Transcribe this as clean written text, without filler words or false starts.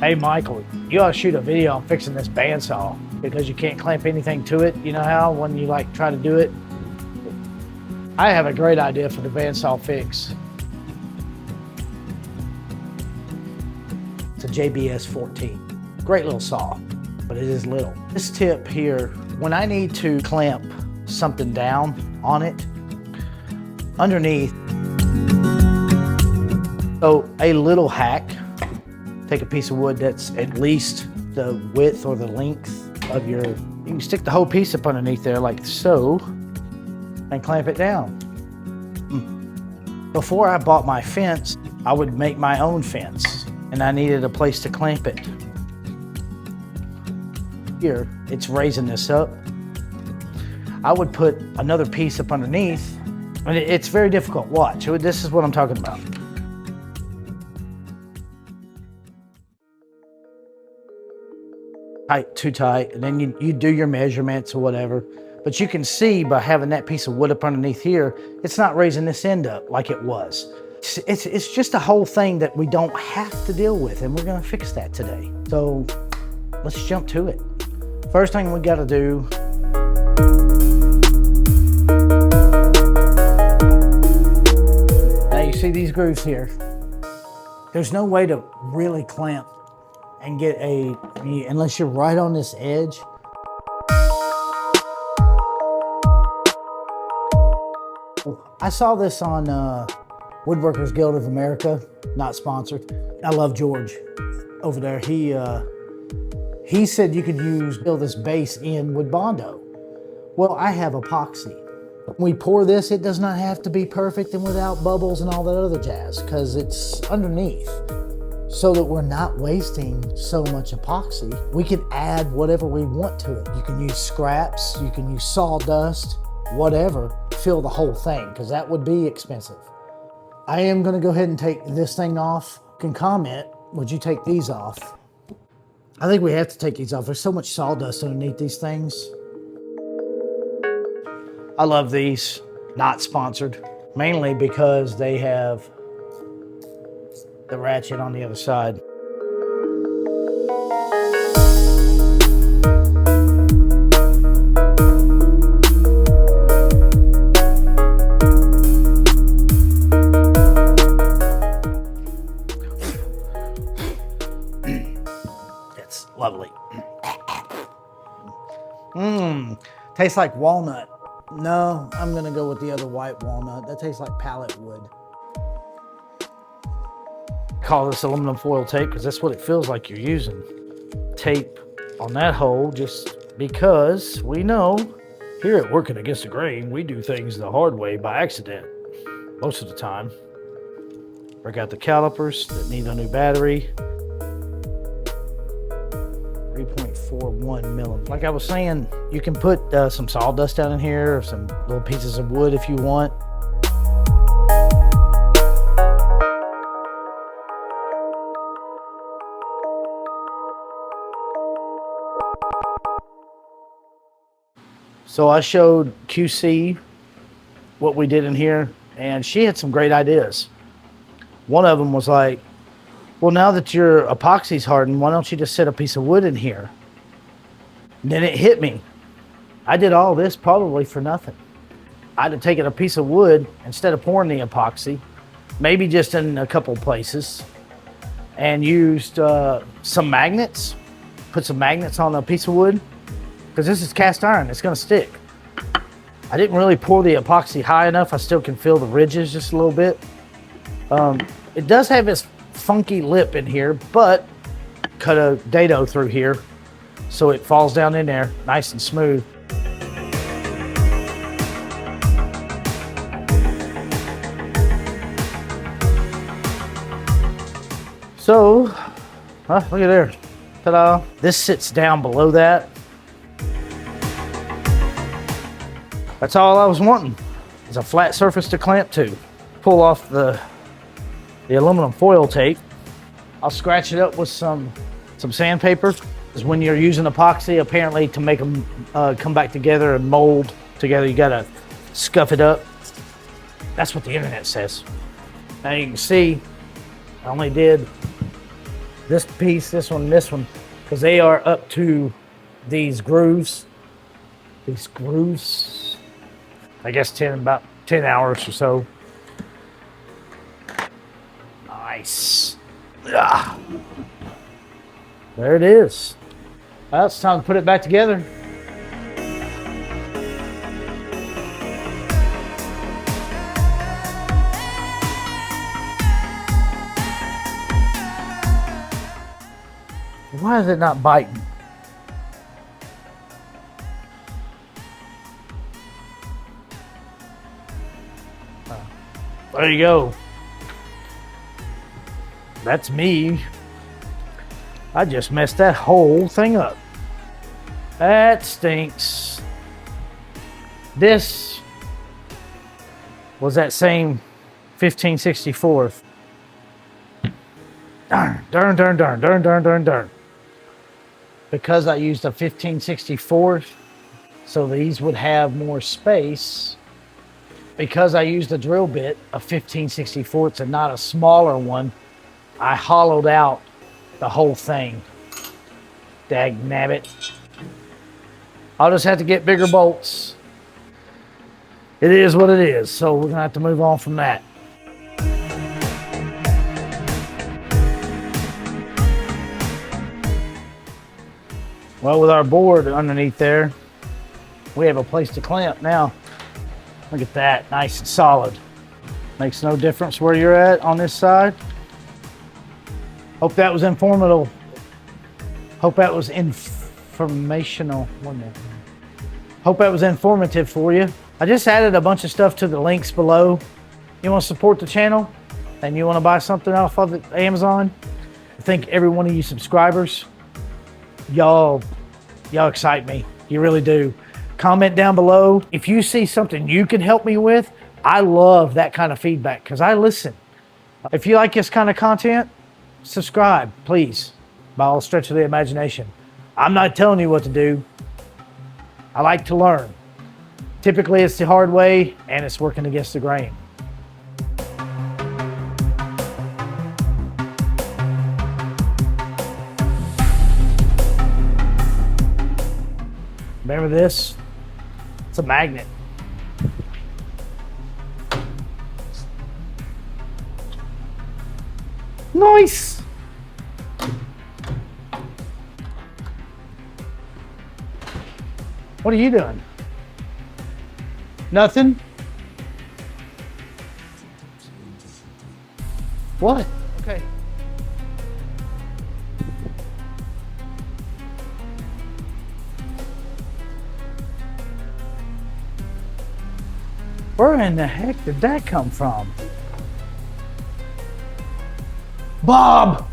Hey Michael, you ought to shoot a video on fixing this bandsaw because you can't clamp anything to it. You know how when you like try to do it? I have a great idea for the bandsaw fix. It's a JBS 14. Great little saw, but it is little. This tip here, when I need to clamp something down on it, underneath, so a little hack, take a piece of wood that's at least the width or the length of your, you can stick the whole piece up underneath there like so, and clamp it down. Before I bought my fence, I would make my own fence, and I needed a place to clamp it. Here, it's raising this up. I would put another piece up underneath, and it's very difficult. Watch, this is what I'm talking about. Tight, too tight, and then you do your measurements or whatever. But you can see by having that piece of wood up underneath here, it's not raising this end up like it was. It's just a whole thing that we don't have to deal with, and we're gonna fix that today. So let's jump to it. First thing we gotta do, now you see these grooves here. There's no way to really clamp and get unless you're right on this edge. I saw this on Woodworkers Guild of America, not sponsored. I love George over there. He said you could build this base in with Bondo. Well, I have epoxy. When we pour this, it does not have to be perfect and without bubbles and all that other jazz, because it's underneath. So that we're not wasting so much epoxy, we can add whatever we want to it. You can use scraps, you can use sawdust, whatever, fill the whole thing, because that would be expensive. I am gonna go ahead and take this thing off. You can comment, would you take these off? I think we have to take these off. There's so much sawdust underneath these things. I love these, not sponsored, mainly because they have the ratchet on the other side. It's lovely. Tastes like walnut. No, I'm gonna go with the other white walnut. That tastes like pallet wood. Call this aluminum foil tape because that's what it feels like you're using. Tape on that hole just because we know here at Working Against the Grain, we do things the hard way by accident most of the time. Break out the calipers that need a new battery. 3.41 millimeters. Like I was saying, you can put some sawdust down in here or some little pieces of wood if you want. So I showed QC what we did in here, and she had some great ideas. One of them was like, well, now that your epoxy's hardened, why don't you just set a piece of wood in here? And then it hit me. I did all this probably for nothing. I'd have taken a piece of wood instead of pouring the epoxy, maybe just in a couple places, and used some magnets, put some magnets on a piece of wood, because this is cast iron, it's gonna stick. I didn't really pour the epoxy high enough. I still can feel the ridges just a little bit. It does have this funky lip in here, but cut a dado through here so it falls down in there nice and smooth. So, look at there, ta-da. This sits down below that. That's all I was wanting, is a flat surface to clamp to. Pull off the aluminum foil tape. I'll scratch it up with some sandpaper. Because when you're using epoxy, apparently to make them come back together and mold together, you gotta scuff it up. That's what the internet says. Now you can see, I only did This piece, this one, because they are up to these grooves. These grooves, I guess about 10 hours or so. Nice. Ah. There it is. Well, it's time to put it back together. Why is it not biting? There you go. That's me. I just messed that whole thing up. That stinks. This was that same 1564. Darn. Because I used a 1564, so these would have more space. Because I used a drill bit, a 1564 and not a smaller one, I hollowed out the whole thing. Dag nabbit. I'll just have to get bigger bolts. It is what it is, so we're gonna have to move on from that. Well, with our board underneath there, we have a place to clamp now. Look at that, nice and solid. Makes no difference where you're at on this side. Hope that was informative. Hope that was informational. Hope that was informative for you. I just added a bunch of stuff to the links below. You want to support the channel and you want to buy something off of Amazon? I think every one of you subscribers, y'all excite me. You really do. Comment down below. If you see something you can help me with, I love that kind of feedback because I listen. If you like this kind of content, subscribe, please, by all stretch of the imagination. I'm not telling you what to do. I like to learn. Typically, it's the hard way and it's working against the grain. Remember this? It's a magnet. Nice. What are you doing? Nothing? What? Okay. Where in the heck did that come from? Bob!